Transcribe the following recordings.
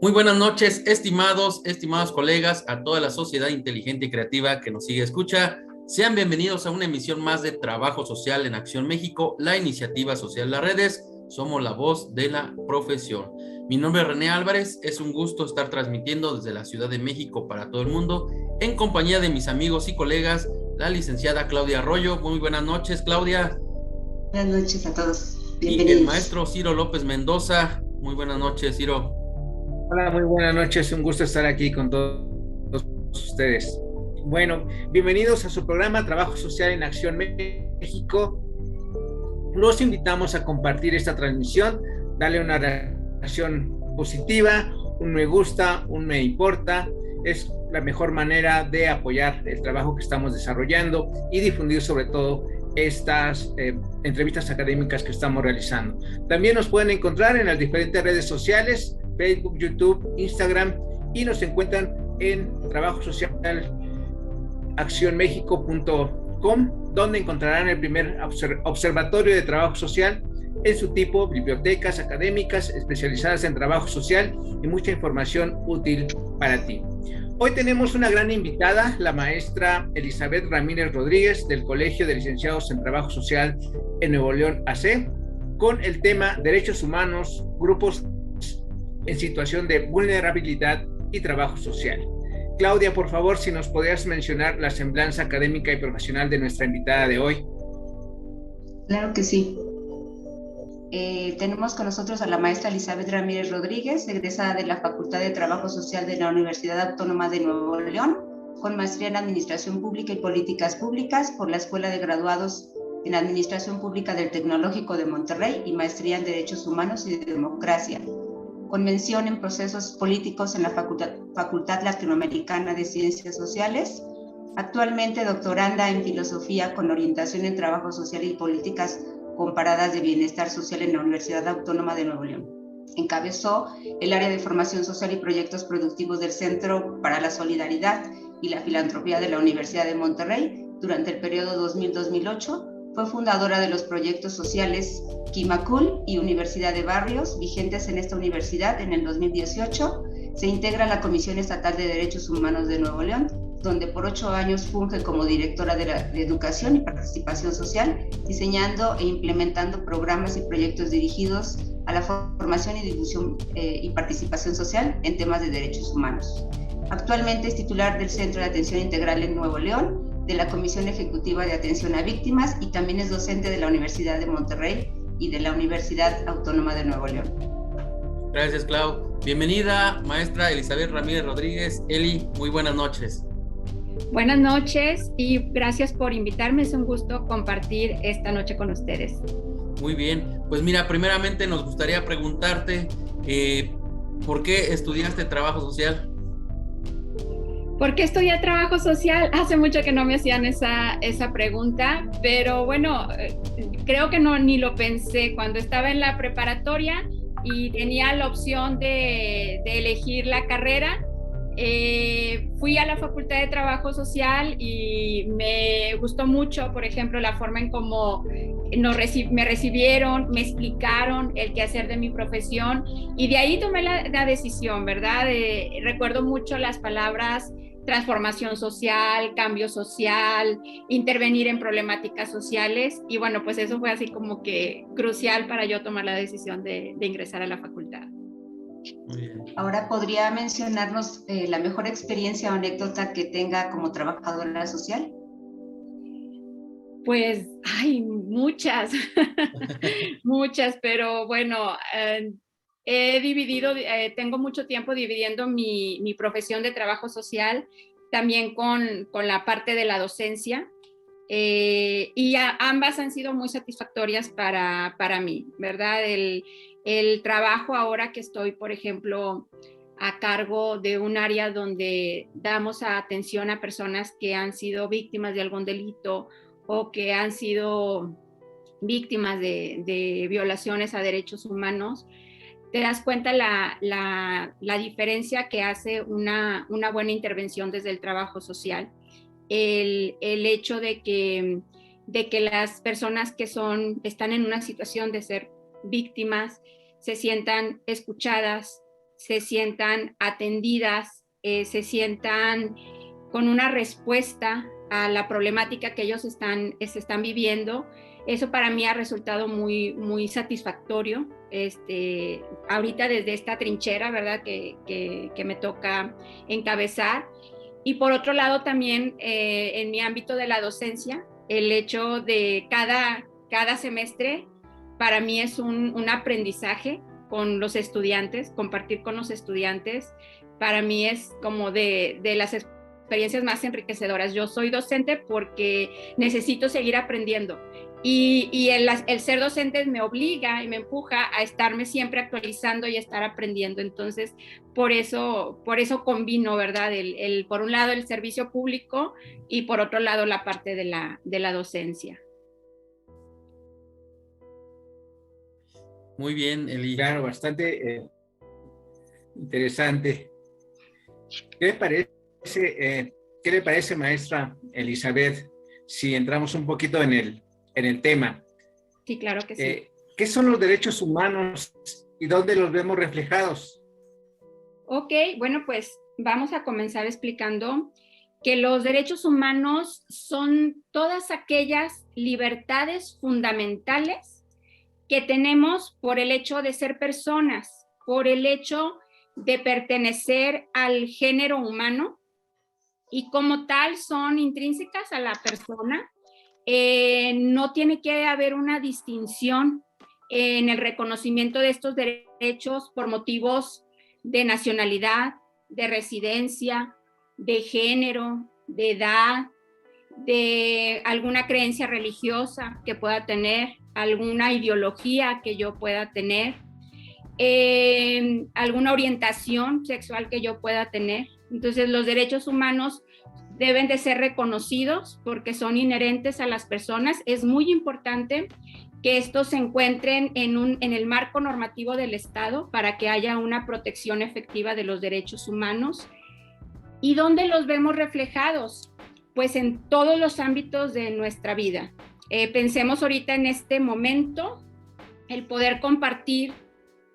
Muy buenas noches, estimados colegas, a toda la sociedad inteligente y creativa que nos sigue escucha. Sean bienvenidos a una emisión más de Trabajo Social en Acción México, la iniciativa social de las redes. Somos la voz de la profesión. Mi nombre es René Álvarez, es un gusto estar transmitiendo desde la Ciudad de México para todo el mundo, en compañía de mis amigos y colegas, la licenciada Claudia Arroyo. Muy buenas noches, Claudia. Buenas noches a todos, Y el bienvenidos. maestro Ciro López Mendoza. Muy buenas noches, Ciro. Hola, muy buenas noches. Un gusto estar aquí con todos ustedes. Bueno, bienvenidos a su programa Trabajo Social en Acción México. Los invitamos a compartir esta transmisión, darle una reacción positiva, un me gusta, un me importa. Es la mejor manera de apoyar el trabajo que estamos desarrollando y difundir sobre todo estas entrevistas académicas que estamos realizando. También nos pueden encontrar en las diferentes redes sociales, Facebook, YouTube, Instagram, y nos encuentran en trabajosocialaccionmexico.com, donde encontrarán el primer observatorio de trabajo social en su tipo, bibliotecas académicas especializadas en trabajo social y mucha información útil para ti. Hoy tenemos una gran invitada, la maestra Elizabeth Ramírez Rodríguez, del Colegio de Licenciados en Trabajo Social en Nuevo León AC, con el tema Derechos Humanos, Grupos en situación de vulnerabilidad y trabajo social. Claudia, por favor, si nos podrías mencionar la semblanza académica y profesional de nuestra invitada de hoy. Claro que sí. Tenemos con nosotros a la maestra Elizabeth Ramírez Rodríguez, egresada de la Facultad de Trabajo Social de la Universidad Autónoma de Nuevo León, con maestría en Administración Pública y Políticas Públicas por la Escuela de Graduados en Administración Pública del Tecnológico de Monterrey y maestría en Derechos Humanos y Democracia, con mención en Procesos Políticos en la Facultad Latinoamericana de Ciencias Sociales. Actualmente doctoranda en Filosofía con orientación en Trabajo Social y Políticas Comparadas de Bienestar Social en la Universidad Autónoma de Nuevo León. Encabezó el área de Formación Social y Proyectos Productivos del Centro para la Solidaridad y la Filantropía de la Universidad de Monterrey durante el periodo 2000-2008. Fue fundadora de los proyectos sociales Quimacul y Universidad de Barrios, vigentes en esta universidad en el 2018. Se integra a la Comisión Estatal de Derechos Humanos de Nuevo León, donde por 8 años funge como directora de Educación y Participación Social, diseñando e implementando programas y proyectos dirigidos a la formación y difusión y participación social en temas de derechos humanos. Actualmente es titular del Centro de Atención Integral en Nuevo León, de la Comisión Ejecutiva de Atención a Víctimas, y también es docente de la Universidad de Monterrey y de la Universidad Autónoma de Nuevo León. Gracias, Clau. Bienvenida, maestra Elizabeth Ramírez Rodríguez. Eli, muy buenas noches. Buenas noches y gracias por invitarme. Es un gusto compartir esta noche con ustedes. Muy bien. Pues mira, primeramente nos gustaría preguntarte ¿por qué estudiaste trabajo social? ¿Por qué estudié trabajo social? Hace mucho que no me hacían esa pregunta, pero bueno, creo que ni lo pensé. Cuando estaba en la preparatoria y tenía la opción de elegir la carrera, fui a la Facultad de Trabajo Social y me gustó mucho, por ejemplo, la forma en cómo me recibieron, me explicaron el quehacer de mi profesión, y de ahí tomé la decisión, ¿verdad? Recuerdo mucho las palabras transformación social, cambio social, intervenir en problemáticas sociales, y bueno, pues eso fue así como que crucial para yo tomar la decisión de ingresar a la facultad. Muy bien. Ahora, ¿podría mencionarnos la mejor experiencia o anécdota que tenga como trabajadora social? Pues hay muchas, muchas, pero bueno, he dividido, tengo mucho tiempo dividiendo mi profesión de trabajo social también con la parte de la docencia, y ambas han sido muy satisfactorias para mí, ¿verdad? El trabajo ahora que estoy, por ejemplo, a cargo de un área donde damos atención a personas que han sido víctimas de algún delito o que han sido víctimas de violaciones a derechos humanos, te das cuenta la diferencia que hace una buena intervención desde el trabajo social. El hecho de que las personas que están en una situación de ser víctimas se sientan escuchadas, se sientan atendidas, se sientan con una respuesta a la problemática que ellos están viviendo. Eso para mí ha resultado muy, muy satisfactorio. Ahorita desde esta trinchera, ¿verdad? Que me toca encabezar. Y por otro lado también en mi ámbito de la docencia, el hecho de cada semestre para mí es un aprendizaje con los estudiantes, compartir con los estudiantes. Para mí es como de las experiencias más enriquecedoras. Yo soy docente porque necesito seguir aprendiendo. Y el ser docente me obliga y me empuja a estarme siempre actualizando y estar aprendiendo. Entonces, por eso combino, ¿verdad? Por un lado, el servicio público y por otro lado, la parte de la docencia. Muy bien, Eli. Claro, bastante interesante. ¿Qué le parece, maestra Elizabeth, si entramos un poquito en el tema? Sí, claro que sí. ¿Qué son los derechos humanos y dónde los vemos reflejados? Ok, bueno, pues vamos a comenzar explicando que los derechos humanos son todas aquellas libertades fundamentales que tenemos por el hecho de ser personas, por el hecho de pertenecer al género humano, y como tal son intrínsecas a la persona. No tiene que haber una distinción en el reconocimiento de estos derechos por motivos de nacionalidad, de residencia, de género, de edad, de alguna creencia religiosa que pueda tener, alguna ideología que yo pueda tener, alguna orientación sexual que yo pueda tener. Entonces, los derechos humanos deben de ser reconocidos porque son inherentes a las personas. Es muy importante que estos se encuentren en el marco normativo del Estado para que haya una protección efectiva de los derechos humanos. ¿Y dónde los vemos reflejados? Pues en todos los ámbitos de nuestra vida. Pensemos ahorita en este momento, el poder compartir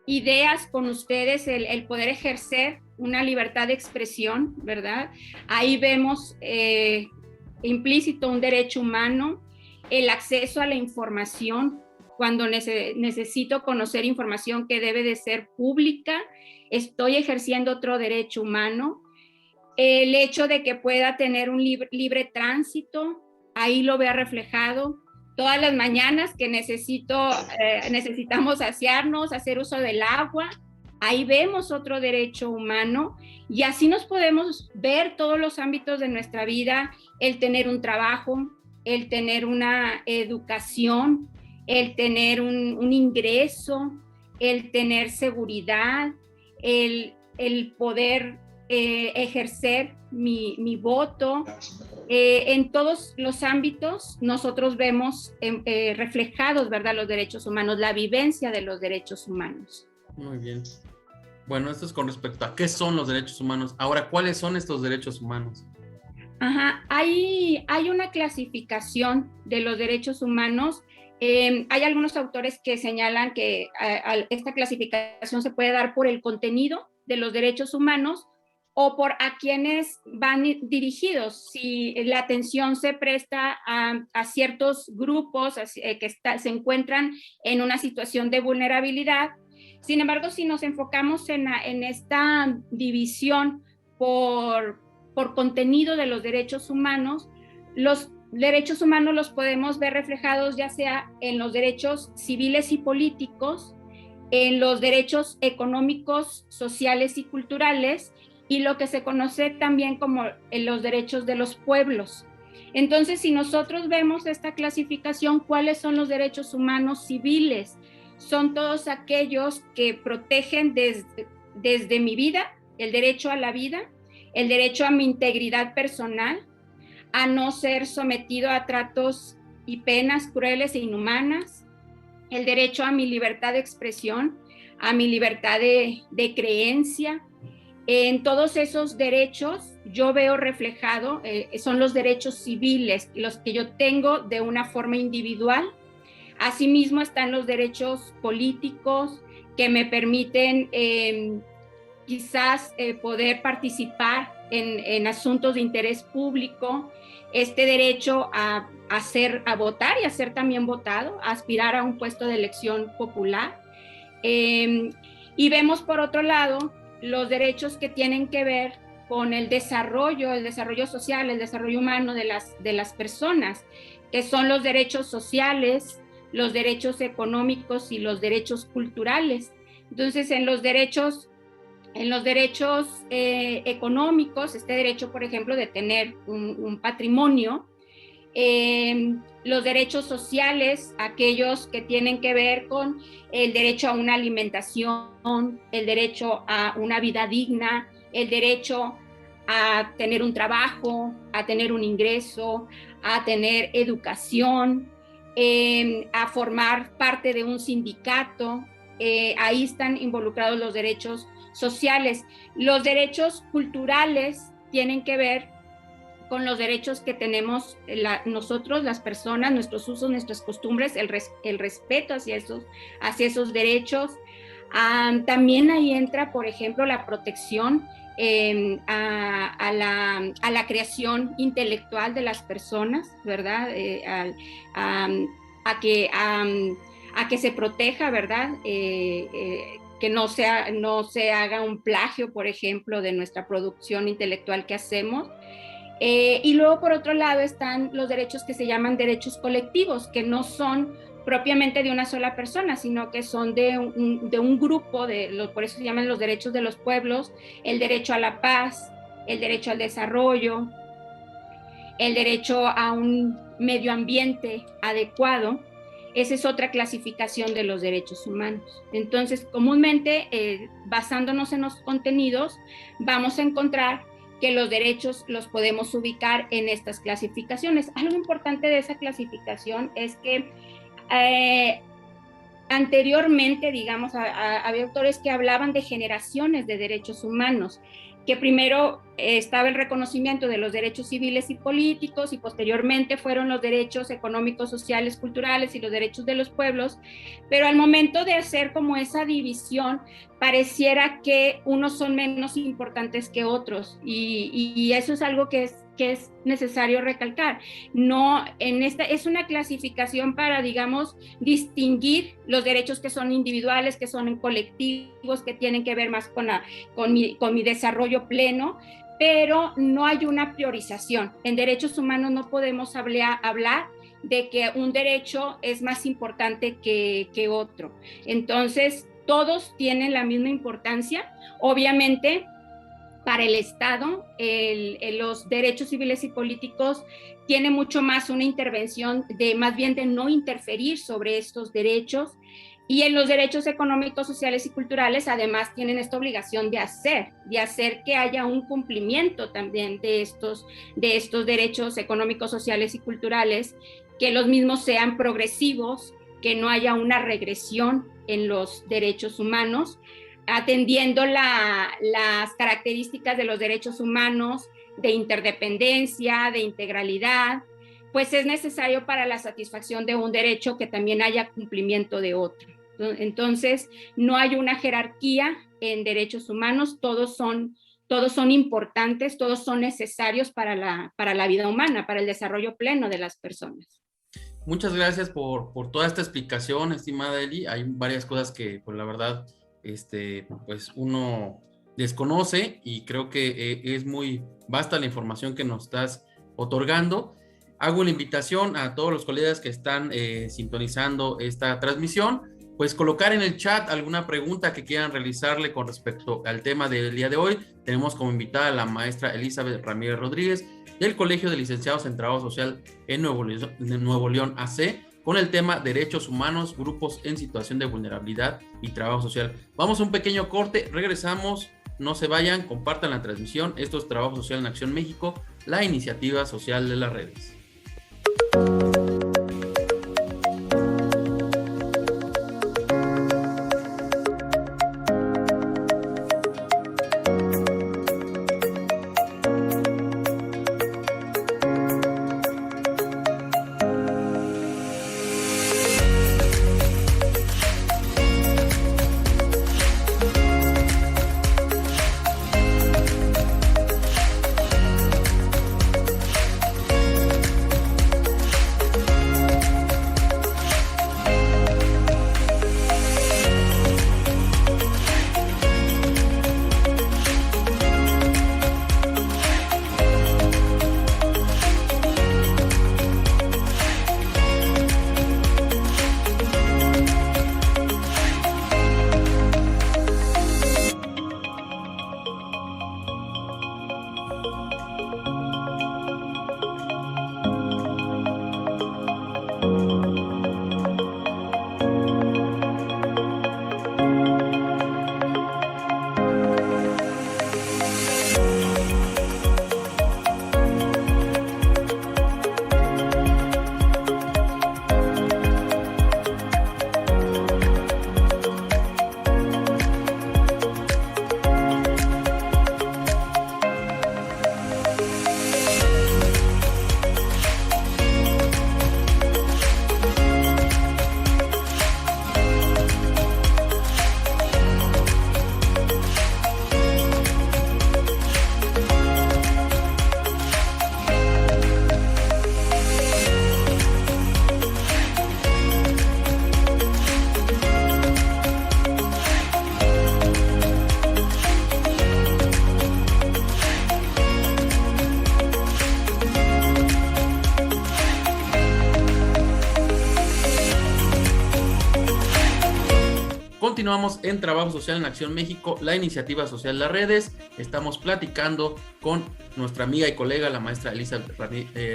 ideas con ustedes, el poder ejercer una libertad de expresión, ¿verdad? Ahí vemos implícito un derecho humano, el acceso a la información. Cuando necesito conocer información que debe de ser pública, estoy ejerciendo otro derecho humano. El hecho de que pueda tener un libre tránsito, ahí lo veo reflejado. Todas las mañanas que necesitamos asearnos, hacer uso del agua, ahí vemos otro derecho humano, y así nos podemos ver todos los ámbitos de nuestra vida: el tener un trabajo, el tener una educación, el tener un ingreso, el tener seguridad, el poder ejercer mi voto. En todos los ámbitos nosotros vemos reflejados, ¿verdad?, los derechos humanos, la vivencia de los derechos humanos. Muy bien. Bueno, esto es con respecto a qué son los derechos humanos. Ahora, ¿cuáles son estos derechos humanos? Ajá, hay una clasificación de los derechos humanos. Hay algunos autores que señalan que esta clasificación se puede dar por el contenido de los derechos humanos o por a quienes van dirigidos. Si la atención se presta a ciertos grupos que se encuentran en una situación de vulnerabilidad. Sin embargo, si nos enfocamos en esta división por contenido de los derechos humanos los podemos ver reflejados ya sea en los derechos civiles y políticos, en los derechos económicos, sociales y culturales, y lo que se conoce también como los derechos de los pueblos. Entonces, si nosotros vemos esta clasificación, ¿cuáles son los derechos humanos civiles? Son todos aquellos que protegen desde mi vida, el derecho a la vida, el derecho a mi integridad personal, a no ser sometido a tratos y penas crueles e inhumanas, el derecho a mi libertad de expresión, a mi libertad de creencia. En todos esos derechos yo veo reflejado, son los derechos civiles, los que yo tengo de una forma individual. Asimismo están los derechos políticos que me permiten quizás poder participar en asuntos de interés público, este derecho a votar y a ser también votado, a aspirar a un puesto de elección popular. Y vemos por otro lado los derechos que tienen que ver con el desarrollo social, el desarrollo humano de las personas, que son los derechos sociales, los derechos económicos y los derechos culturales. Entonces, en los derechos económicos, este derecho, por ejemplo, de tener un patrimonio, los derechos sociales, aquellos que tienen que ver con el derecho a una alimentación, el derecho a una vida digna, el derecho a tener un trabajo, a tener un ingreso, a tener educación, a formar parte de un sindicato. Ahí están involucrados los derechos sociales. Los derechos culturales tienen que ver con los derechos que tenemos nosotros, las personas, nuestros usos, nuestras costumbres, el respeto hacia esos derechos. También ahí entra, por ejemplo, la protección a la creación intelectual de las personas, ¿verdad? A que se proteja, ¿verdad? Que no se haga un plagio, por ejemplo, de nuestra producción intelectual que hacemos. Y luego, por otro lado, están los derechos que se llaman derechos colectivos, que no son propiamente de una sola persona, sino que son de un grupo, por eso se llaman los derechos de los pueblos, el derecho a la paz, el derecho al desarrollo, el derecho a un medio ambiente adecuado. Esa es otra clasificación de los derechos humanos. Entonces, comúnmente, basándonos en los contenidos, vamos a encontrar que los derechos los podemos ubicar en estas clasificaciones. Algo importante de esa clasificación es que anteriormente, digamos, había autores que hablaban de generaciones de derechos humanos, que primero estaba el reconocimiento de los derechos civiles y políticos y posteriormente fueron los derechos económicos, sociales, culturales y los derechos de los pueblos, pero al momento de hacer como esa división pareciera que unos son menos importantes que otros y eso es algo que es necesario recalcar. No, es una clasificación para, digamos, distinguir los derechos que son individuales, que son colectivos, que tienen que ver más con mi desarrollo pleno, pero no hay una priorización. En derechos humanos no podemos hablar de que un derecho es más importante que otro. Entonces, todos tienen la misma importancia. Obviamente, para el Estado, los derechos civiles y políticos tienen mucho más una intervención más bien de no interferir sobre estos derechos, y en los derechos económicos, sociales y culturales además tienen esta obligación de hacer que haya un cumplimiento también de estos derechos económicos, sociales y culturales, que los mismos sean progresivos, que no haya una regresión en los derechos humanos, atendiendo las características de los derechos humanos de interdependencia, de integralidad, pues es necesario para la satisfacción de un derecho que también haya cumplimiento de otro. Entonces, no hay una jerarquía en derechos humanos, todos son importantes, todos son necesarios para la vida humana, para el desarrollo pleno de las personas. Muchas gracias por toda esta explicación, estimada Eli. Hay varias cosas que, pues la verdad, pues uno desconoce y creo que es muy vasta la información que nos estás otorgando. Hago la invitación a todos los colegas que están sintonizando esta transmisión, pues colocar en el chat alguna pregunta que quieran realizarle con respecto al tema del día de hoy. Tenemos como invitada a la maestra Elizabeth Ramírez Rodríguez del Colegio de Licenciados en Trabajo Social en Nuevo León AC, con el tema Derechos Humanos, Grupos en Situación de Vulnerabilidad y Trabajo Social. Vamos a un pequeño corte, regresamos, no se vayan, compartan la transmisión. Esto es Trabajo Social en Acción México, la iniciativa social de las redes. Continuamos en Trabajo Social en Acción México, la iniciativa social Las Redes. Estamos platicando con nuestra amiga y colega, la maestra Elizabeth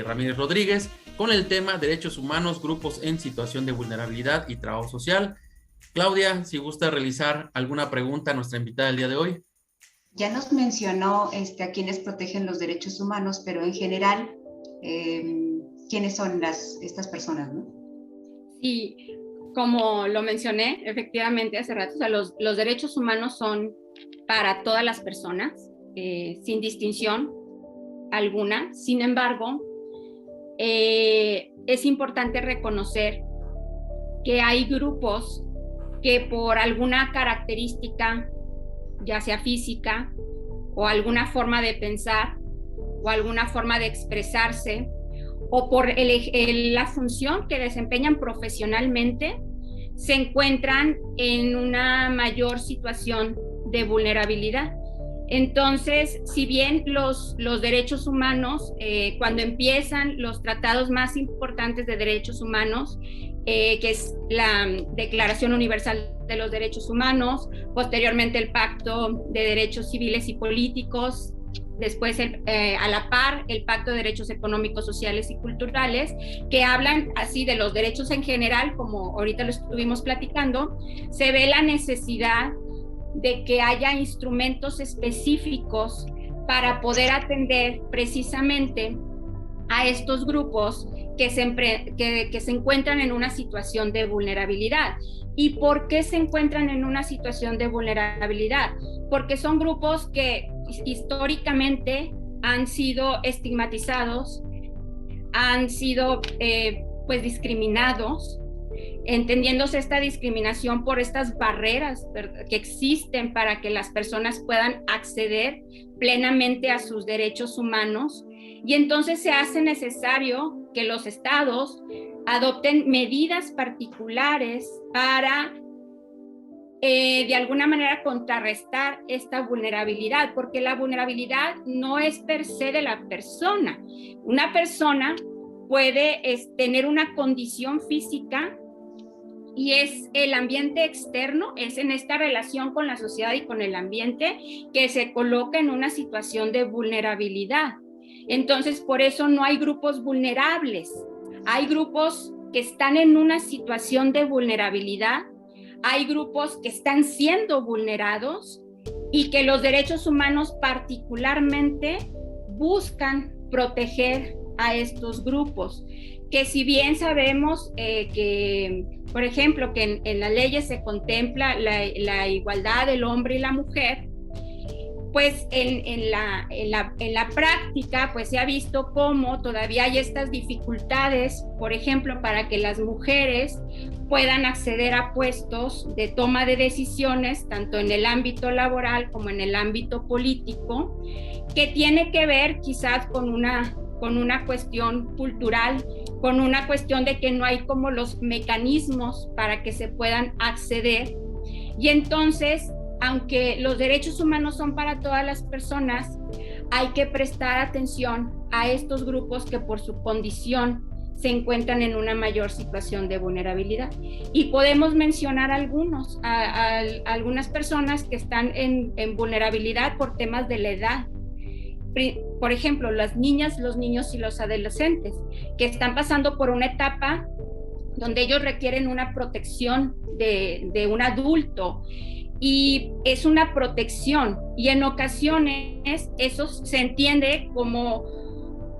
Ramírez Rodríguez, con el tema Derechos Humanos, Grupos en Situación de Vulnerabilidad y Trabajo Social. Claudia, si gusta realizar alguna pregunta a nuestra invitada del día de hoy. Ya nos mencionó a quienes protegen los derechos humanos, pero en general, ¿quiénes son estas personas, no? Sí, como lo mencioné efectivamente hace rato, o sea, los derechos humanos son para todas las personas, sin distinción alguna. Sin embargo, es importante reconocer que hay grupos que por alguna característica, ya sea física o alguna forma de pensar o alguna forma de expresarse, o por la función que desempeñan profesionalmente, se encuentran en una mayor situación de vulnerabilidad. Entonces, si bien los derechos humanos, cuando empiezan los tratados más importantes de derechos humanos, que es la Declaración Universal de los Derechos Humanos, posteriormente el Pacto de Derechos Civiles y Políticos, después a la par el Pacto de Derechos Económicos, Sociales y Culturales, que hablan así de los derechos en general, como ahorita lo estuvimos platicando, se ve la necesidad de que haya instrumentos específicos para poder atender precisamente a estos grupos que se encuentran en una situación de vulnerabilidad. ¿Y por qué se encuentran en una situación de vulnerabilidad? Porque son grupos que históricamente han sido estigmatizados, han sido pues discriminados, entendiéndose esta discriminación por estas barreras que existen para que las personas puedan acceder plenamente a sus derechos humanos, y entonces se hace necesario que los estados adopten medidas particulares para de alguna manera contrarrestar esta vulnerabilidad, porque la vulnerabilidad no es per se de la persona. Una persona puede tener una condición física y es el ambiente externo, es en esta relación con la sociedad y con el ambiente que se coloca en una situación de vulnerabilidad. Entonces, por eso no hay grupos vulnerables, hay grupos que están en una situación de vulnerabilidad, hay grupos que están siendo vulnerados y que los derechos humanos particularmente buscan proteger a estos grupos, que si bien sabemos que, por ejemplo, que en las leyes se contempla la igualdad del hombre y la mujer, pues en la práctica pues se ha visto cómo todavía hay estas dificultades, por ejemplo, para que las mujeres puedan acceder a puestos de toma de decisiones, tanto en el ámbito laboral como en el ámbito político, que tiene que ver quizás con una cuestión cultural, con una cuestión de que no hay como los mecanismos para que se puedan acceder. Y entonces, aunque los derechos humanos son para todas las personas, hay que prestar atención a estos grupos que por su condición se encuentran en una mayor situación de vulnerabilidad. Y podemos mencionar algunas personas que están en vulnerabilidad por temas de la edad. Por ejemplo, las niñas, los niños y los adolescentes, que están pasando por una etapa donde ellos requieren una protección de un adulto, y es una protección, y en ocasiones eso se entiende como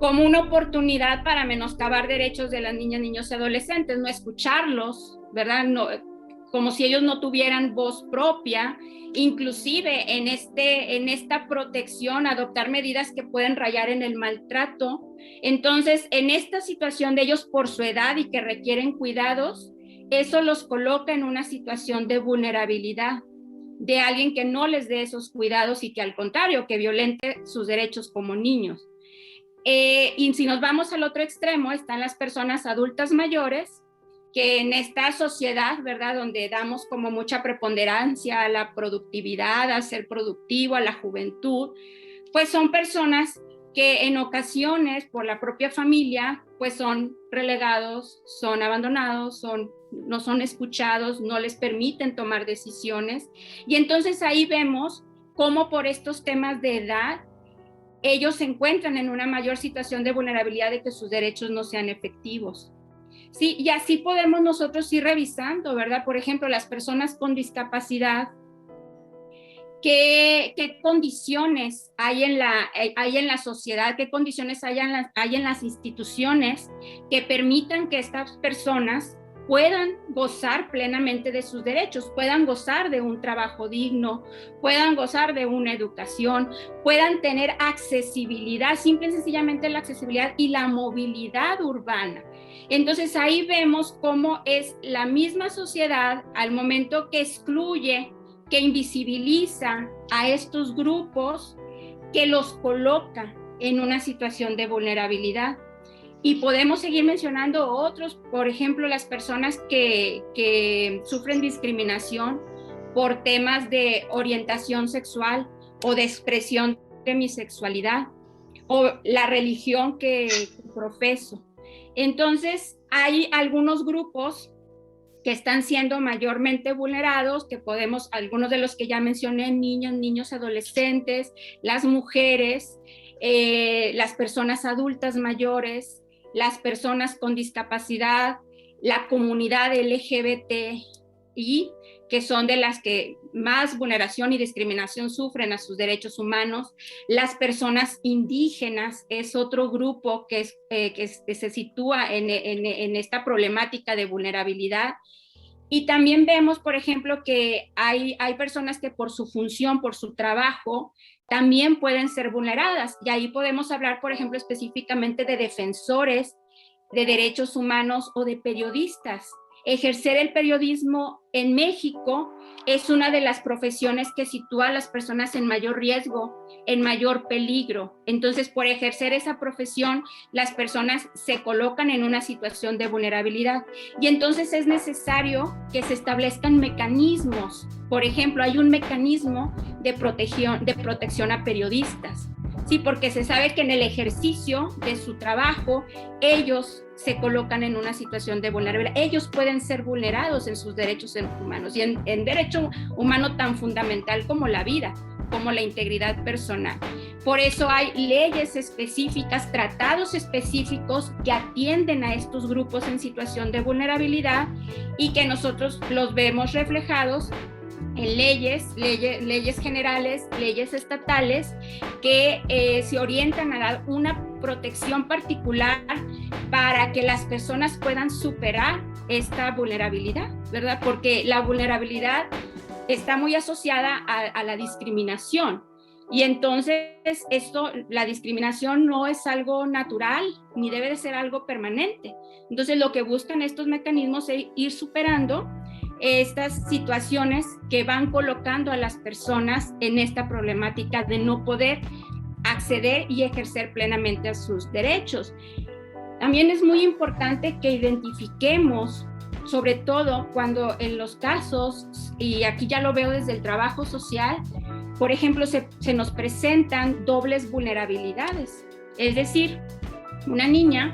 una oportunidad para menoscabar derechos de las niñas, niños y adolescentes, no escucharlos, ¿verdad? No, como si ellos no tuvieran voz propia, inclusive en esta protección, adoptar medidas que pueden rayar en el maltrato. Entonces, en esta situación de ellos por su edad y que requieren cuidados, eso los coloca en una situación de vulnerabilidad, de alguien que no les dé esos cuidados y que al contrario, que violente sus derechos como niños. Y si nos vamos al otro extremo, están las personas adultas mayores, que en esta sociedad, ¿verdad?, donde damos como mucha preponderancia a la productividad, a ser productivo, a la juventud, pues son personas que en ocasiones por la propia familia, pues son relegados, son abandonados, son no son escuchados, no les permiten tomar decisiones. Y entonces ahí vemos cómo por estos temas de edad, ellos se encuentran en una mayor situación de vulnerabilidad de que sus derechos no sean efectivos. Sí, y así podemos nosotros ir revisando, ¿verdad? Por ejemplo, las personas con discapacidad, ¿qué condiciones hay en la sociedad? ¿Qué condiciones hay en las instituciones que permitan que estas personas puedan gozar plenamente de sus derechos, puedan gozar de un trabajo digno, puedan gozar de una educación, puedan tener accesibilidad, simple y sencillamente la accesibilidad y la movilidad urbana? Entonces ahí vemos cómo es la misma sociedad al momento que excluye, que invisibiliza a estos grupos, que los coloca en una situación de vulnerabilidad. Y podemos seguir mencionando otros, por ejemplo, las personas que sufren discriminación por temas de orientación sexual o de expresión de mi sexualidad o la religión que profeso. Entonces, hay algunos grupos que están siendo mayormente vulnerados, que podemos, algunos de los que ya mencioné, niños, adolescentes, las mujeres, las personas adultas mayores, las personas con discapacidad, la comunidad LGBTI, que son de las que más vulneración y discriminación sufren a sus derechos humanos. Las personas indígenas es otro grupo que se sitúa en esta problemática de vulnerabilidad. Y también vemos, por ejemplo, que hay personas que por su función, por su trabajo, también pueden ser vulneradas. Y ahí podemos hablar, por ejemplo, específicamente de defensores de derechos humanos o de periodistas. Ejercer el periodismo en México es una de las profesiones que sitúa a las personas en mayor riesgo, en mayor peligro. Entonces, por ejercer esa profesión, las personas se colocan en una situación de vulnerabilidad. Y entonces es necesario que se establezcan mecanismos. Por ejemplo, hay un mecanismo de protección a periodistas. Sí, porque se sabe que en el ejercicio de su trabajo, ellos se colocan en una situación de vulnerabilidad. Ellos pueden ser vulnerados en sus derechos humanos y en derecho humano tan fundamental como la vida, como la integridad personal. Por eso hay leyes específicas, tratados específicos que atienden a estos grupos en situación de vulnerabilidad y que nosotros los vemos reflejados en leyes generales, leyes estatales que se orientan a dar una protección particular para que las personas puedan superar esta vulnerabilidad, ¿verdad? Porque la vulnerabilidad está muy asociada a la discriminación. Y entonces la discriminación no es algo natural ni debe de ser algo permanente. Entonces lo que buscan estos mecanismos es ir superando estas situaciones que van colocando a las personas en esta problemática de no poder acceder y ejercer plenamente a sus derechos. También es muy importante que identifiquemos, sobre todo cuando en los casos, y aquí ya lo veo desde el trabajo social, por ejemplo, se nos presentan dobles vulnerabilidades. Es decir, una niña,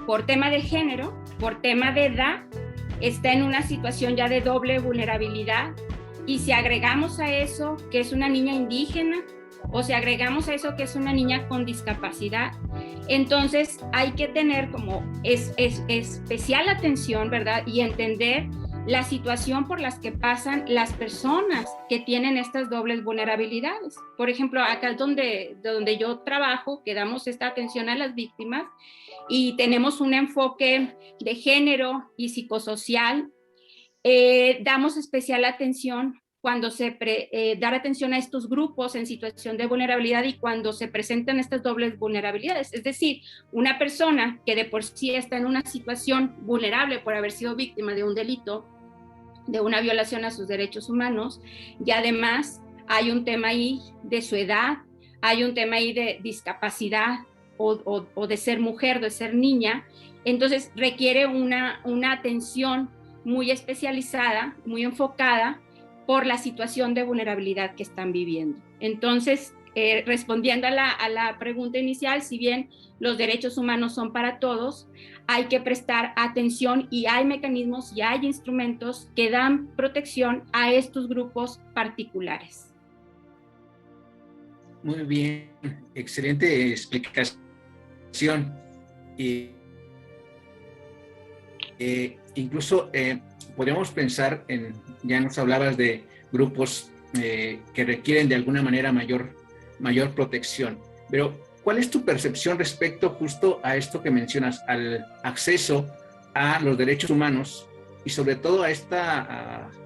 por tema de género, por tema de edad, está en una situación ya de doble vulnerabilidad, y si agregamos a eso que es una niña indígena o si agregamos a eso que es una niña con discapacidad, entonces hay que tener como especial atención, ¿verdad? Y entender la situación por las que pasan las personas que tienen estas dobles vulnerabilidades. Por ejemplo, acá donde yo trabajo, que damos esta atención a las víctimas, y tenemos un enfoque de género y psicosocial, damos especial atención cuando dar atención a estos grupos en situación de vulnerabilidad y cuando se presentan estas dobles vulnerabilidades. Es decir, una persona que de por sí está en una situación vulnerable por haber sido víctima de un delito, de una violación a sus derechos humanos, y además hay un tema ahí de su edad, hay un tema ahí de discapacidad, o de ser mujer, de ser niña, entonces requiere una atención muy especializada, muy enfocada por la situación de vulnerabilidad que están viviendo. Entonces, respondiendo a la pregunta inicial, si bien los derechos humanos son para todos, hay que prestar atención y hay mecanismos y hay instrumentos que dan protección a estos grupos particulares. Muy bien, excelente explicación. Incluso podríamos pensar en, ya nos hablabas de grupos que requieren de alguna manera mayor protección, pero ¿cuál es tu percepción respecto justo a esto que mencionas, al acceso a los derechos humanos y sobre todo a este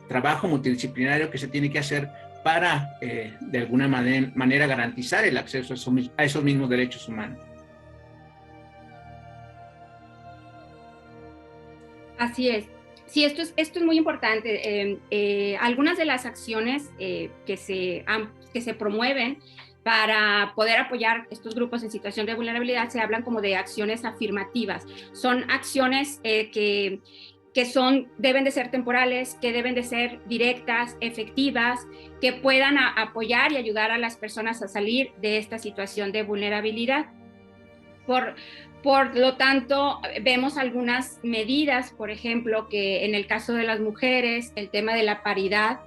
trabajo multidisciplinario que se tiene que hacer para de alguna manera garantizar el acceso a esos mismos derechos humanos? Así es. Sí, esto es muy importante. Algunas de las acciones que se promueven para poder apoyar estos grupos en situación de vulnerabilidad se hablan como de acciones afirmativas. Son acciones que deben de ser temporales, que deben de ser directas, efectivas, que puedan apoyar y ayudar a las personas a salir de esta situación de vulnerabilidad. Por lo tanto, vemos algunas medidas, por ejemplo, que en el caso de las mujeres, el tema de la paridad,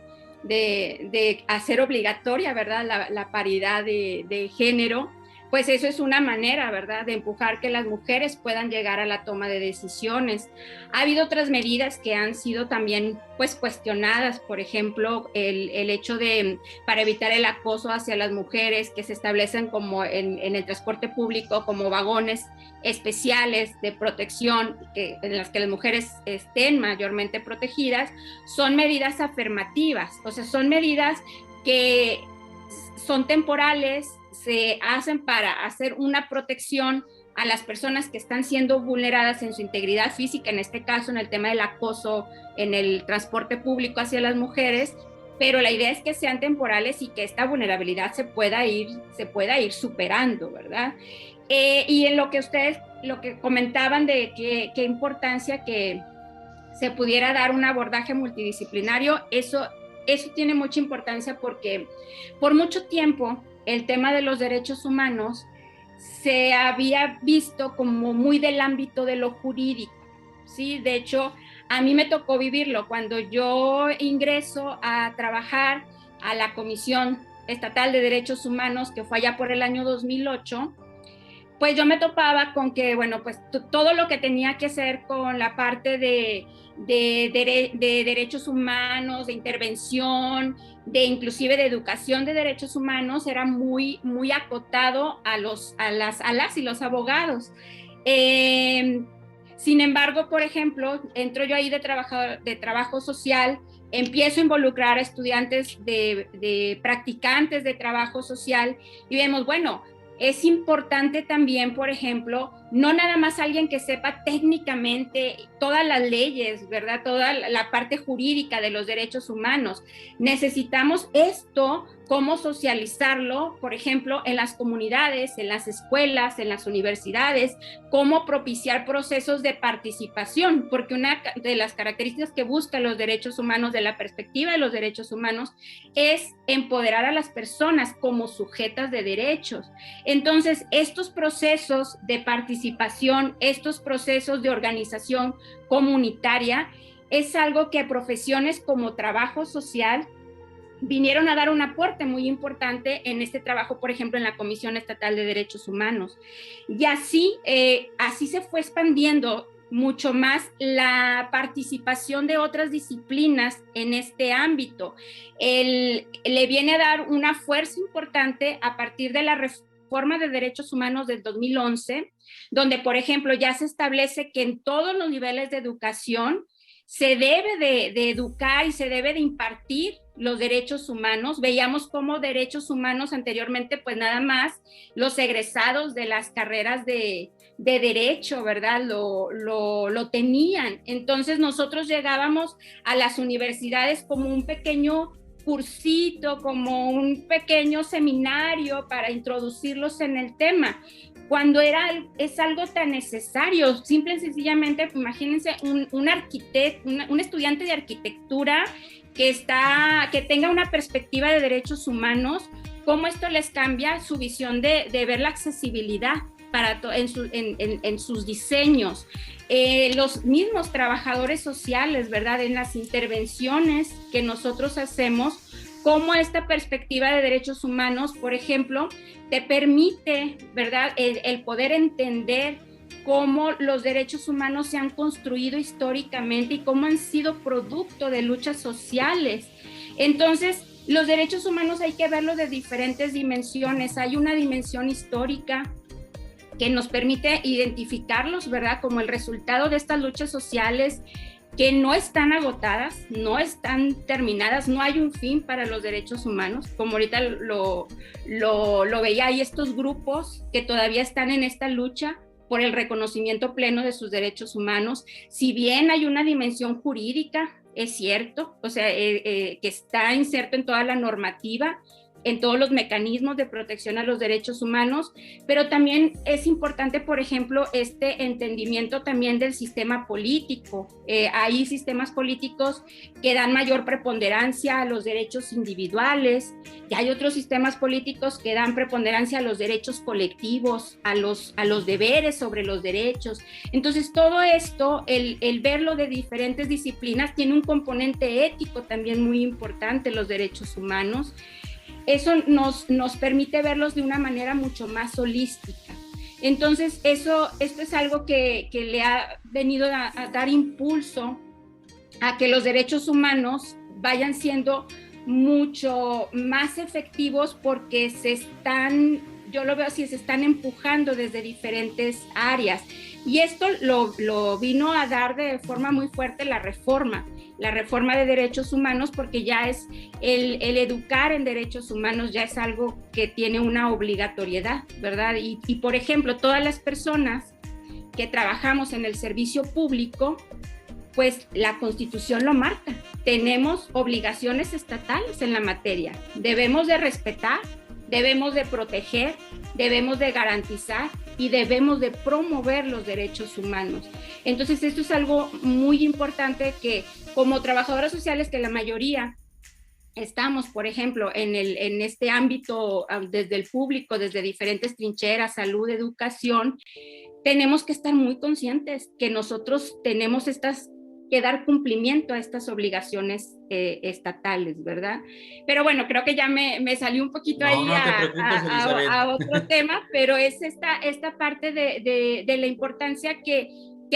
de hacer obligatoria, ¿verdad?, la paridad de género, pues eso es una manera, ¿verdad?, de empujar que las mujeres puedan llegar a la toma de decisiones. Ha habido otras medidas que han sido también, pues, cuestionadas, por ejemplo, el hecho de, para evitar el acoso hacia las mujeres, que se establecen como en el transporte público, como vagones especiales de protección, en las que las mujeres estén mayormente protegidas, son medidas afirmativas, o sea, son medidas que son temporales, se hacen para hacer una protección a las personas que están siendo vulneradas en su integridad física, en este caso en el tema del acoso en el transporte público hacia las mujeres, pero la idea es que sean temporales y que esta vulnerabilidad se pueda ir superando, ¿verdad? Y en lo que comentaban de qué importancia que se pudiera dar un abordaje multidisciplinario, eso tiene mucha importancia porque por mucho tiempo el tema de los derechos humanos se había visto como muy del ámbito de lo jurídico, ¿sí? De hecho, a mí me tocó vivirlo cuando yo ingreso a trabajar a la Comisión Estatal de Derechos Humanos, que fue allá por el año 2008, pues yo me topaba con que, bueno, pues todo lo que tenía que hacer con la parte de derechos humanos, de intervención, inclusive de educación de derechos humanos, era muy, muy acotado a las y los abogados. Sin embargo, por ejemplo, entro yo ahí de trabajo social, empiezo a involucrar a estudiantes de practicantes de trabajo social y vemos, bueno, es importante también, por ejemplo, no nada más alguien que sepa técnicamente todas las leyes, ¿verdad? Toda la parte jurídica de los derechos humanos. Necesitamos esto, cómo socializarlo, por ejemplo, en las comunidades, en las escuelas, en las universidades, cómo propiciar procesos de participación, porque una de las características que buscan los derechos humanos, de la perspectiva de los derechos humanos, es empoderar a las personas como sujetas de derechos. Entonces, estos procesos de participación, estos procesos de organización comunitaria, es algo que profesiones como trabajo social vinieron a dar un aporte muy importante en este trabajo, por ejemplo, en la Comisión Estatal de Derechos Humanos. Y así se fue expandiendo mucho más la participación de otras disciplinas en este ámbito. Le viene a dar una fuerza importante a partir de la reforma de derechos humanos del 2011, donde, por ejemplo, ya se establece que en todos los niveles de educación se debe de educar y se debe de impartir los derechos humanos. Veíamos como derechos humanos anteriormente, pues nada más los egresados de las carreras de derecho, ¿verdad? Lo tenían. Entonces nosotros llegábamos a las universidades como un pequeño cursito, como un pequeño seminario para introducirlos en el tema, cuando es algo tan necesario. Simple y sencillamente, imagínense un arquitecto, un estudiante de arquitectura que tenga una perspectiva de derechos humanos, cómo esto les cambia su visión de ver la accesibilidad en sus diseños. Los mismos trabajadores sociales, ¿verdad? En las intervenciones que nosotros hacemos, cómo esta perspectiva de derechos humanos, por ejemplo, te permite, ¿verdad?, el poder entender cómo los derechos humanos se han construido históricamente y cómo han sido producto de luchas sociales. Entonces, los derechos humanos hay que verlos de diferentes dimensiones. Hay una dimensión histórica que nos permite identificarlos, ¿verdad?, como el resultado de estas luchas sociales que no están agotadas, no están terminadas, no hay un fin para los derechos humanos, como ahorita lo veía, hay estos grupos que todavía están en esta lucha por el reconocimiento pleno de sus derechos humanos. Si bien hay una dimensión jurídica, es cierto, o sea, que está inserto en toda la normativa, en todos los mecanismos de protección a los derechos humanos, pero también es importante, por ejemplo, este entendimiento también del sistema político. Hay sistemas políticos que dan mayor preponderancia a los derechos individuales, y hay otros sistemas políticos que dan preponderancia a los derechos colectivos, a los deberes sobre los derechos. Entonces, todo esto, el verlo de diferentes disciplinas, tiene un componente ético también muy importante, los derechos humanos. Eso nos permite verlos de una manera mucho más holística. Entonces, esto es algo que le ha venido a dar impulso a que los derechos humanos vayan siendo mucho más efectivos, porque yo lo veo así, se están empujando desde diferentes áreas. Y esto lo vino a dar de forma muy fuerte la reforma de derechos humanos, porque ya es el educar en derechos humanos ya es algo que tiene una obligatoriedad, ¿verdad? Y por ejemplo, todas las personas que trabajamos en el servicio público, pues la Constitución lo marca. Tenemos obligaciones estatales en la materia. Debemos de respetar, debemos de proteger, debemos de garantizar y debemos de promover los derechos humanos. Entonces, esto es algo muy importante que como trabajadoras sociales, que la mayoría estamos, por ejemplo, en este ámbito desde el público, desde diferentes trincheras, salud, educación, tenemos que estar muy conscientes que nosotros tenemos que dar cumplimiento a estas obligaciones estatales, ¿verdad? Pero bueno, creo que ya me salió un poquito a otro tema, pero es esta parte de la importancia que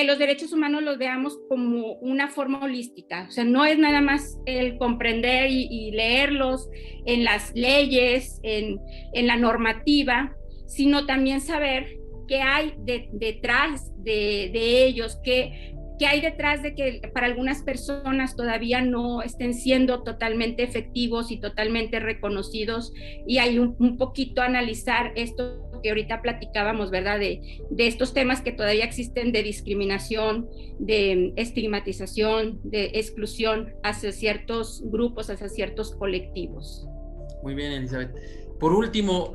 los derechos humanos los veamos como una forma holística. O sea, no es nada más el comprender y leerlos en las leyes, en la normativa, sino también saber qué hay detrás de ellos, qué hay detrás de que para algunas personas todavía no estén siendo totalmente efectivos y totalmente reconocidos, y hay un poquito analizar esto que ahorita platicábamos, ¿verdad? De estos temas que todavía existen de discriminación, de estigmatización, de exclusión hacia ciertos grupos, hacia ciertos colectivos. Muy bien, Elizabeth. Por último,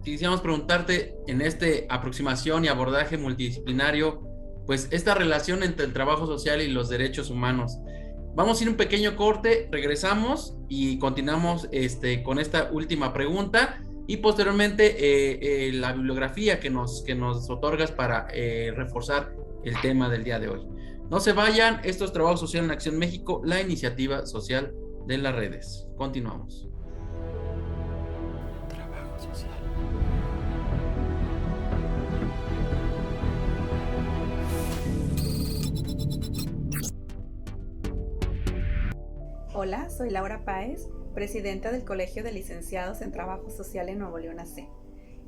quisiéramos preguntarte en esta aproximación y abordaje multidisciplinario, pues esta relación entre el trabajo social y los derechos humanos. Vamos a ir un pequeño corte, regresamos y continuamos con esta última pregunta y posteriormente la bibliografía que nos otorgas para reforzar el tema del día de hoy. No se vayan, esto es Trabajo Social en Acción México, la iniciativa social de las redes. Continuamos. Trabajo social. Hola, soy Laura Páez, presidenta del Colegio de Licenciados en Trabajo Social en Nuevo León AC,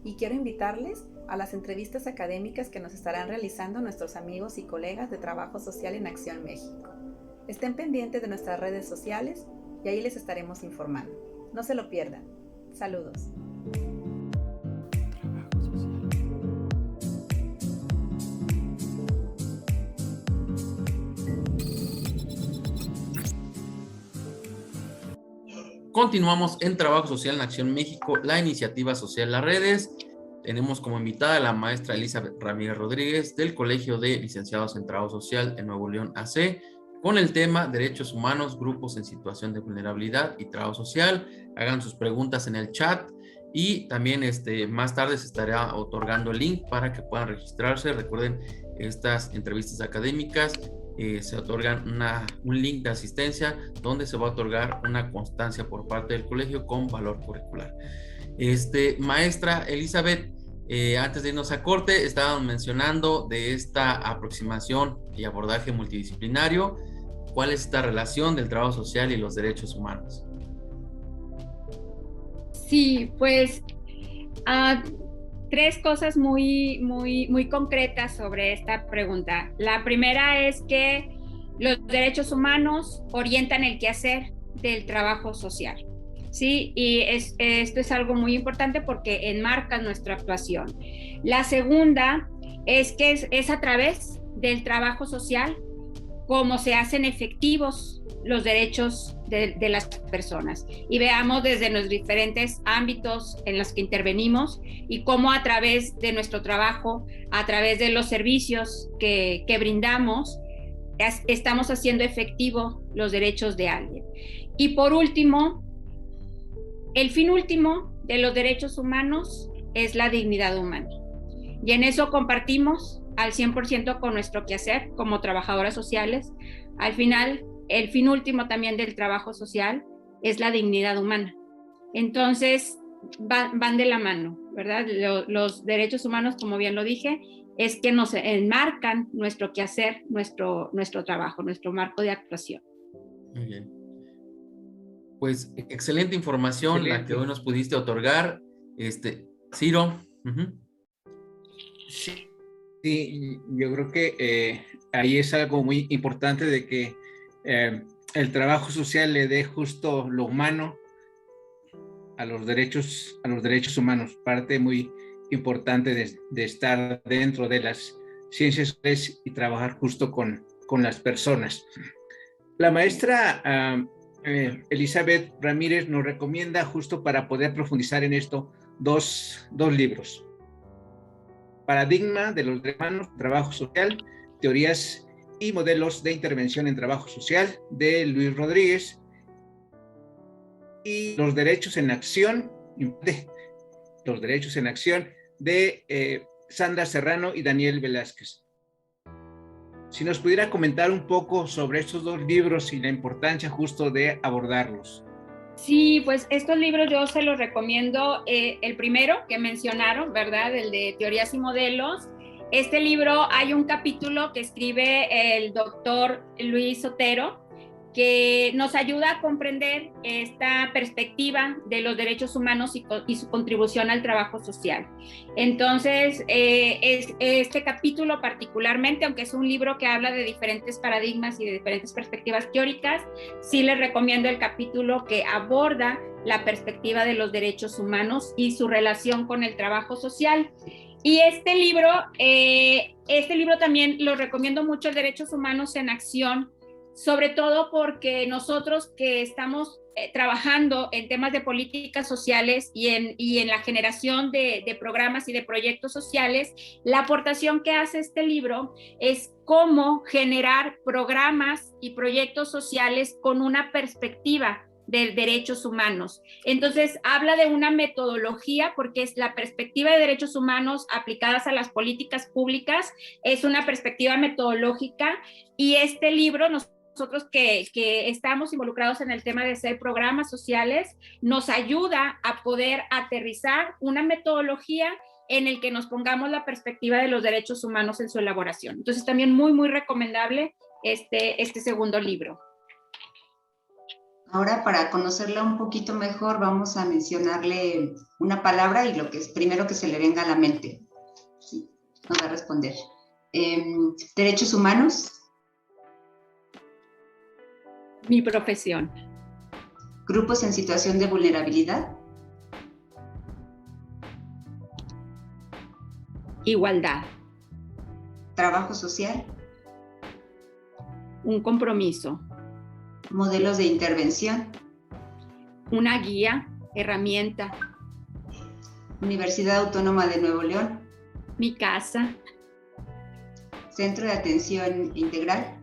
y quiero invitarles a las entrevistas académicas que nos estarán realizando nuestros amigos y colegas de Trabajo Social en Acción México. Estén pendientes de nuestras redes sociales y ahí les estaremos informando. No se lo pierdan. Saludos. Continuamos en Trabajo Social en Acción México, la iniciativa social Las Redes. Tenemos como invitada a la maestra Elizabeth Ramírez Rodríguez del Colegio de Licenciados en Trabajo Social en Nuevo León AC, con el tema Derechos Humanos, Grupos en Situación de Vulnerabilidad y Trabajo Social. Hagan sus preguntas en el chat y también más tarde se estará otorgando el link para que puedan registrarse. Recuerden, estas entrevistas académicas se otorgan un link de asistencia donde se va a otorgar una constancia por parte del colegio con valor curricular. Maestra Elizabeth, antes de irnos a corte, estábamos mencionando de esta aproximación y abordaje multidisciplinario. ¿Cuál es esta relación del trabajo social y los derechos humanos? Sí, pues tres cosas muy concretas sobre esta pregunta. La primera es que los derechos humanos orientan el quehacer del trabajo social, ¿sí? Y esto es algo muy importante porque enmarca nuestra actuación. La segunda es que es a través del trabajo social cómo se hacen efectivos los derechos de las personas, y veamos desde los diferentes ámbitos en los que intervenimos y cómo a través de nuestro trabajo, a través de los servicios que brindamos, estamos haciendo efectivo los derechos de alguien. Y por último, el fin último de los derechos humanos es la dignidad humana, y en eso compartimos al 100% con nuestro quehacer como trabajadoras sociales. Al final, el fin último también del trabajo social es la dignidad humana. Entonces, van de la mano, ¿verdad? Los derechos humanos, como bien lo dije, es que nos enmarcan nuestro quehacer, nuestro trabajo, nuestro marco de actuación. Muy bien. Pues excelente información la que hoy nos pudiste otorgar. Ciro. Sí, yo creo que ahí es algo muy importante de que el trabajo social le dé justo lo humano a los derechos humanos, parte muy importante de estar dentro de las ciencias sociales y trabajar justo con las personas. La maestra Elizabeth Ramírez nos recomienda, justo para poder profundizar en esto, dos libros: Paradigma de los derechos humanos, trabajo social, teorías y modelos de intervención en trabajo social, de Luis Rodríguez, y Los derechos en acción, de Sandra Serrano y Daniel Velázquez. Si nos pudiera comentar un poco sobre estos dos libros y la importancia justo de abordarlos. Sí, pues estos libros yo se los recomiendo. El primero que mencionaron, ¿verdad? El de Teorías y Modelos. Este libro, hay un capítulo que escribe el doctor Luis Otero que nos ayuda a comprender esta perspectiva de los derechos humanos y su contribución al trabajo social. Entonces, este capítulo particularmente, aunque es un libro que habla de diferentes paradigmas y de diferentes perspectivas teóricas, sí les recomiendo el capítulo que aborda la perspectiva de los derechos humanos y su relación con el trabajo social. Y este libro también lo recomiendo mucho, el Derechos Humanos en Acción, sobre todo porque nosotros que estamos trabajando en temas de políticas sociales y en la generación de programas y de proyectos sociales, la aportación que hace este libro es cómo generar programas y proyectos sociales con una perspectiva de derechos humanos. Entonces, habla de una metodología, porque es la perspectiva de derechos humanos aplicadas a las políticas públicas, es una perspectiva metodológica, y este libro nosotros que estamos involucrados en el tema de hacer programas sociales, nos ayuda a poder aterrizar una metodología en el que nos pongamos la perspectiva de los derechos humanos en su elaboración. Entonces, también muy, muy recomendable este segundo libro. Ahora, para conocerla un poquito mejor, vamos a mencionarle una palabra y lo que es primero que se le venga a la mente. Sí, nos va a responder. Derechos humanos. Mi profesión. Grupos en situación de vulnerabilidad. Igualdad. Trabajo social. Un compromiso. Modelos de intervención. Una guía, herramienta. Universidad Autónoma de Nuevo León. Mi casa. Centro de Atención Integral.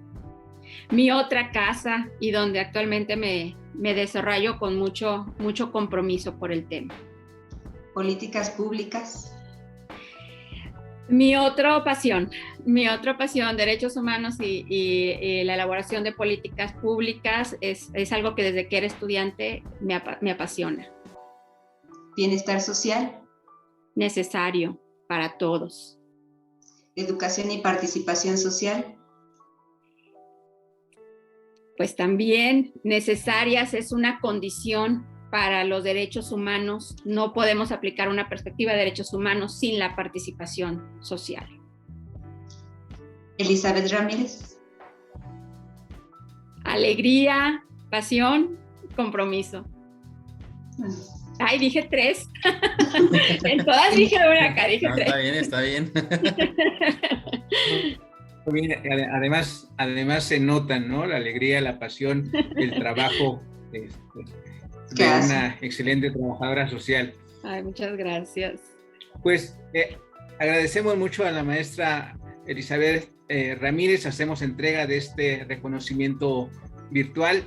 Mi otra casa, y donde actualmente me desarrollo con mucho compromiso por el tema. políticas públicas. Mi otra pasión, derechos humanos y la elaboración de políticas públicas es algo que desde que era estudiante me apasiona. Bienestar social. Necesario para todos. Educación y participación social. Pues también necesarias, es una condición para los derechos humanos. No podemos aplicar una perspectiva de derechos humanos sin la participación social. Elizabeth Ramírez. Alegría, pasión, compromiso. Ay, dije 3. En todas dije una acá, dije 3. Está bien. Además se notan, ¿no? La alegría, la pasión, el trabajo de una excelente trabajadora social. Ay, muchas gracias. Pues agradecemos mucho a la maestra Elizabeth Ramírez. Hacemos entrega de este reconocimiento virtual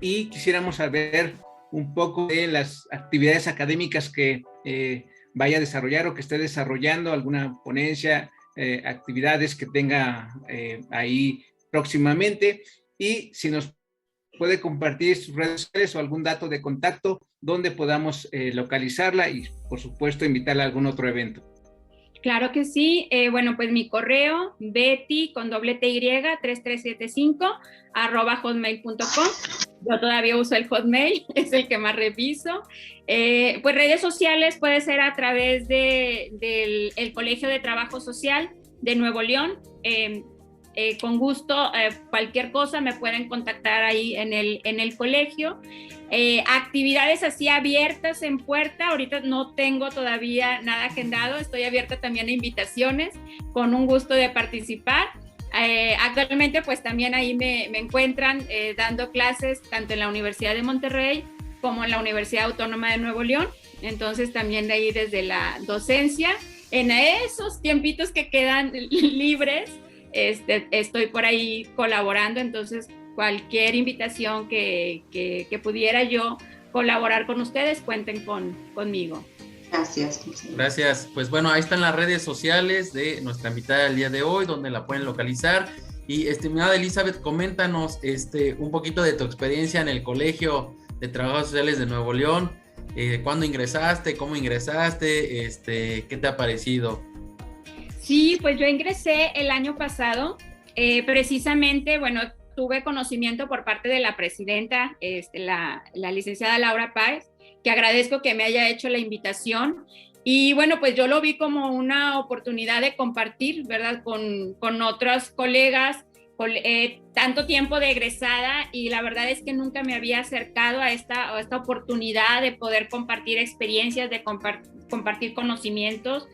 y quisiéramos saber un poco de las actividades académicas que vaya a desarrollar o que esté desarrollando, alguna ponencia, actividades que tenga ahí próximamente, y si nos puede compartir sus redes sociales o algún dato de contacto donde podamos localizarla y, por supuesto, invitarla a algún otro evento. Claro que sí. Bueno, pues mi correo, betty@hotmail.com. Yo todavía uso el Hotmail, es el que más reviso. Pues redes sociales puede ser a través del Colegio de Trabajo Social de Nuevo León. Con gusto, cualquier cosa me pueden contactar ahí en el colegio. Actividades así abiertas en puerta, ahorita no tengo todavía nada agendado, estoy abierta también a invitaciones, con un gusto de participar. Actualmente pues también ahí me encuentran dando clases tanto en la Universidad de Monterrey como en la Universidad Autónoma de Nuevo León, entonces también de ahí desde la docencia, en esos tiempitos que quedan libres, estoy por ahí colaborando, entonces cualquier invitación que pudiera yo colaborar con ustedes, cuenten conmigo. Gracias. Pues bueno, ahí están las redes sociales de nuestra invitada del día de hoy, donde la pueden localizar. Y estimada Elizabeth, coméntanos un poquito de tu experiencia en el Colegio de Trabajos Sociales de Nuevo León. ¿Cuándo ingresaste? ¿Cómo ingresaste? ¿Qué te ha parecido? Sí, pues yo ingresé el año pasado, precisamente, bueno, tuve conocimiento por parte de la presidenta, la licenciada Laura Páez, que agradezco que me haya hecho la invitación. Y bueno, pues yo lo vi como una oportunidad de compartir, ¿verdad? Con otros colegas, tanto tiempo de egresada, y la verdad es que nunca me había acercado a esta oportunidad de poder compartir experiencias, de compartir conocimientos.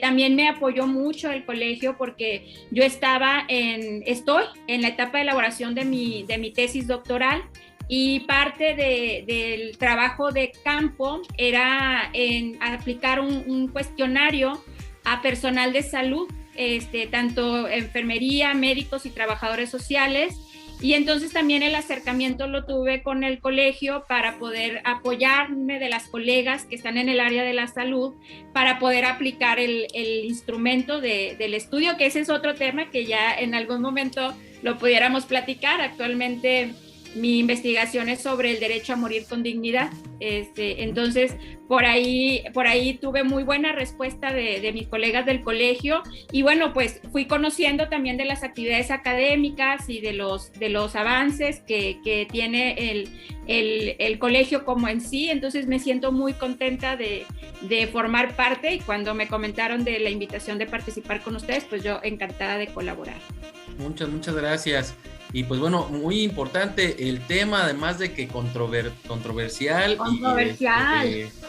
También me apoyó mucho el colegio porque yo estoy en la etapa de elaboración de mi tesis doctoral, y parte del trabajo de campo era en aplicar un cuestionario a personal de salud, tanto enfermería, médicos y trabajadores sociales, y entonces también el acercamiento lo tuve con el colegio para poder apoyarme de las colegas que están en el área de la salud para poder aplicar el instrumento del estudio, que ese es otro tema que ya en algún momento lo pudiéramos platicar. Actualmente mi investigación es sobre el derecho a morir con dignidad. Entonces, por ahí tuve muy buena respuesta de mis colegas del colegio, y bueno, pues fui conociendo también de las actividades académicas y de los avances que tiene el colegio como en sí. Entonces me siento muy contenta de formar parte, y cuando me comentaron de la invitación de participar con ustedes, pues yo encantada de colaborar. Muchas gracias. Y pues bueno, muy importante el tema, además de que controversial.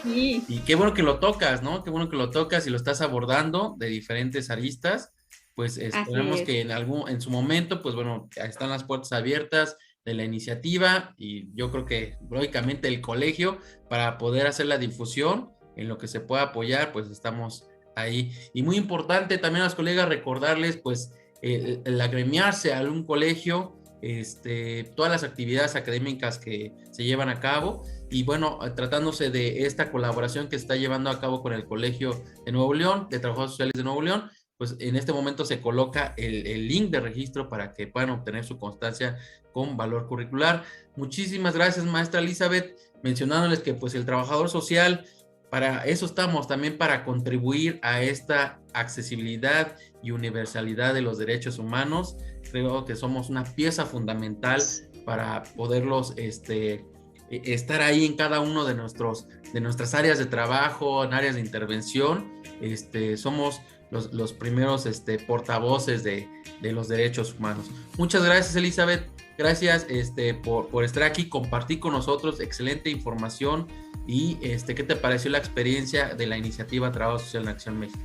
Sí. Y qué bueno que lo tocas, ¿no? Qué bueno que lo tocas y lo estás abordando de diferentes aristas. Pues esperemos que en su momento, pues bueno, están las puertas abiertas de la iniciativa, y yo creo que lógicamente el colegio, para poder hacer la difusión en lo que se pueda apoyar, pues estamos ahí. Y muy importante también a los colegas recordarles, pues, el agremiarse a algún colegio todas las actividades académicas que se llevan a cabo. Y bueno, tratándose de esta colaboración que se está llevando a cabo con el Colegio de Nuevo León, de Trabajadores Sociales de Nuevo León, pues en este momento se coloca el link de registro para que puedan obtener su constancia con valor curricular. Muchísimas gracias, maestra Elizabeth, mencionándoles que pues el trabajador social, para eso estamos, también para contribuir a esta accesibilidad y universalidad de los derechos humanos. Creo que somos una pieza fundamental para poderlos estar ahí en cada uno de nuestras áreas de trabajo, en áreas de intervención. Somos los primeros portavoces de los derechos humanos. Muchas gracias, Elizabeth. Gracias por estar aquí, compartir con nosotros excelente información. Y ¿qué te pareció la experiencia de la iniciativa Trabajo Social en Acción México?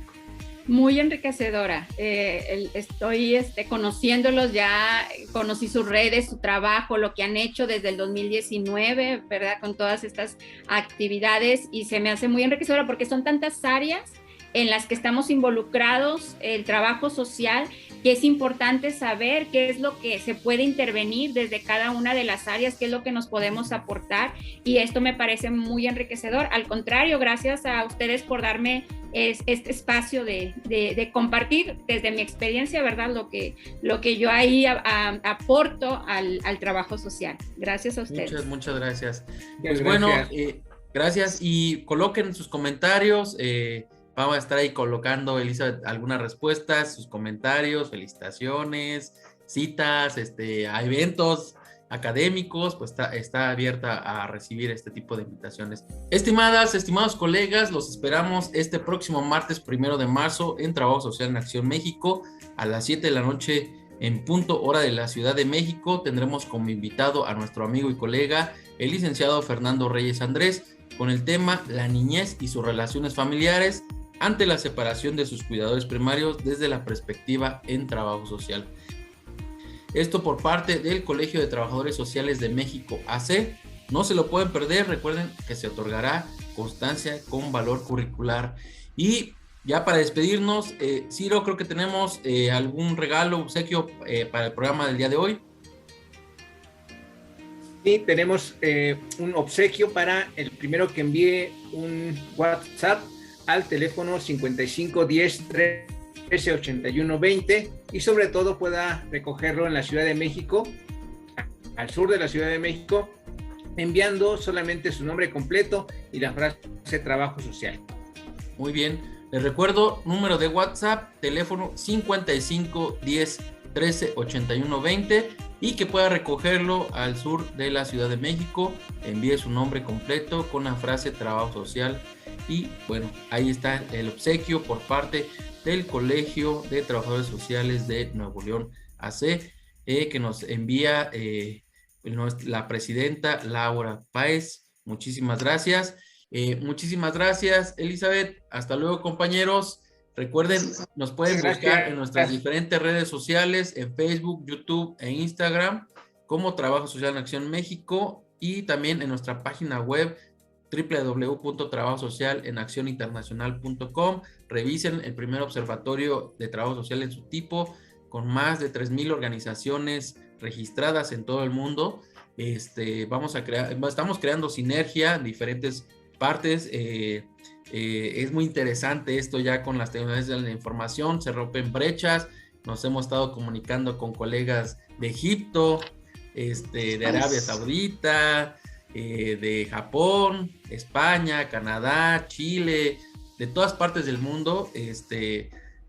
Muy enriquecedora. Estoy conociéndolos ya, conocí sus redes, su trabajo, lo que han hecho desde el 2019, ¿verdad? Con todas estas actividades, y se me hace muy enriquecedora porque son tantas áreas en las que estamos involucrados, el trabajo social, que es importante saber qué es lo que se puede intervenir desde cada una de las áreas, qué es lo que nos podemos aportar, y esto me parece muy enriquecedor. Al contrario, gracias a ustedes por darme este espacio de compartir desde mi experiencia, ¿verdad? Lo que yo ahí aporto al trabajo social. Gracias a ustedes. Muchas gracias. Pues bueno, gracias, y coloquen sus comentarios. Vamos a estar ahí colocando, Elizabeth, algunas respuestas, sus comentarios, felicitaciones, citas, a eventos académicos, pues está abierta a recibir este tipo de invitaciones. Estimados colegas, los esperamos este próximo martes 1 de marzo en Trabajo Social en Acción México a las 7 de la noche en punto hora de la Ciudad de México. Tendremos como invitado a nuestro amigo y colega, el licenciado Fernando Reyes Andrés, con el tema La niñez y sus relaciones familiares ante la separación de sus cuidadores primarios desde la perspectiva en trabajo social. Esto por parte del Colegio de Trabajadores Sociales de México, AC. No se lo pueden perder, recuerden que se otorgará constancia con valor curricular. Y ya para despedirnos, Ciro, creo que tenemos algún regalo, obsequio para el programa del día de hoy. Sí, tenemos un obsequio para el primero que envíe un WhatsApp al teléfono 55 10 13 81 20 y sobre todo pueda recogerlo en la Ciudad de México, al sur de la Ciudad de México, enviando solamente su nombre completo y la frase trabajo social. Muy bien, les recuerdo, número de WhatsApp, teléfono 55 10 13 81 20, y que pueda recogerlo al sur de la Ciudad de México, envíe su nombre completo con la frase trabajo social. Y bueno, ahí está el obsequio por parte del Colegio de Trabajadores Sociales de Nuevo León, AC, que nos envía la presidenta Laura Páez. Muchísimas gracias. Muchísimas gracias, Elizabeth. Hasta luego, compañeros. Recuerden, nos pueden buscar en nuestras diferentes redes sociales, en Facebook, YouTube e Instagram, como Trabajo Social en Acción México, y también en nuestra página web www.trabajosocialenaccioninternacional.com. Revisen el primer observatorio de trabajo social en su tipo, con más de 3,000 organizaciones registradas en todo el mundo. Estamos creando sinergia en diferentes partes. Es muy interesante esto, ya con las tecnologías de la información se rompen brechas. Nos hemos estado comunicando con colegas de Egipto, de Arabia Saudita, de Japón, España, Canadá, Chile, de todas partes del mundo.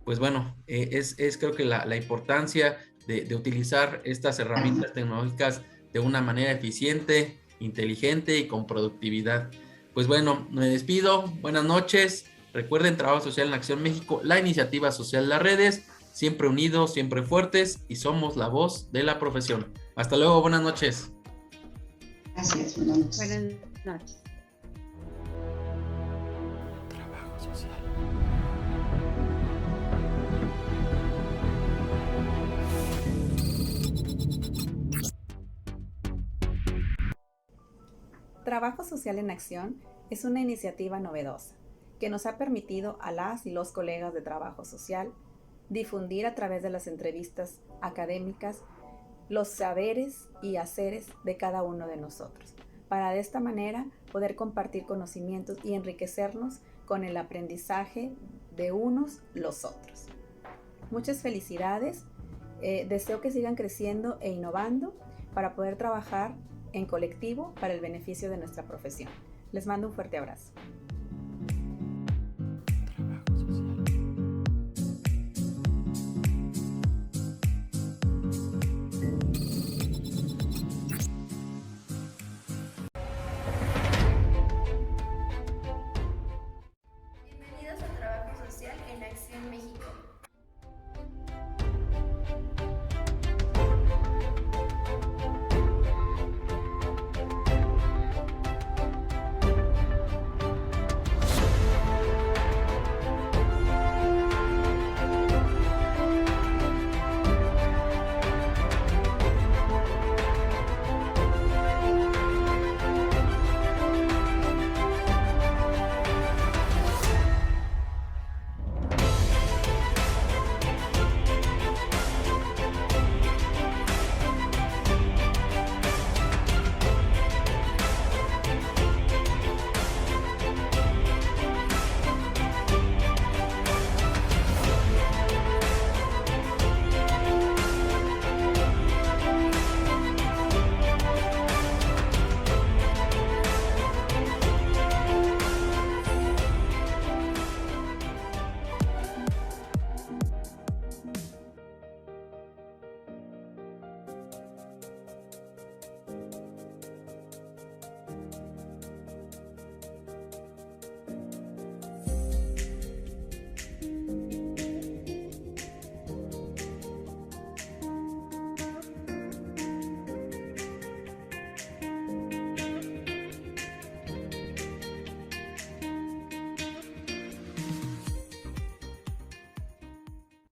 Pues bueno, es creo que la importancia de utilizar estas herramientas tecnológicas de una manera eficiente, inteligente y con productividad. Pues bueno, me despido, buenas noches. Recuerden, Trabajo Social en Acción México, la iniciativa social de las redes, siempre unidos, siempre fuertes, y somos la voz de la profesión. Hasta luego, buenas noches. Gracias, buenas noches. Buenas noches. Trabajo social. Trabajo Social en Acción es una iniciativa novedosa que nos ha permitido a las y los colegas de trabajo social difundir a través de las entrevistas académicas los saberes y haceres de cada uno de nosotros, para de esta manera poder compartir conocimientos y enriquecernos con el aprendizaje de unos los otros. Muchas felicidades, deseo que sigan creciendo e innovando para poder trabajar en colectivo para el beneficio de nuestra profesión. Les mando un fuerte abrazo.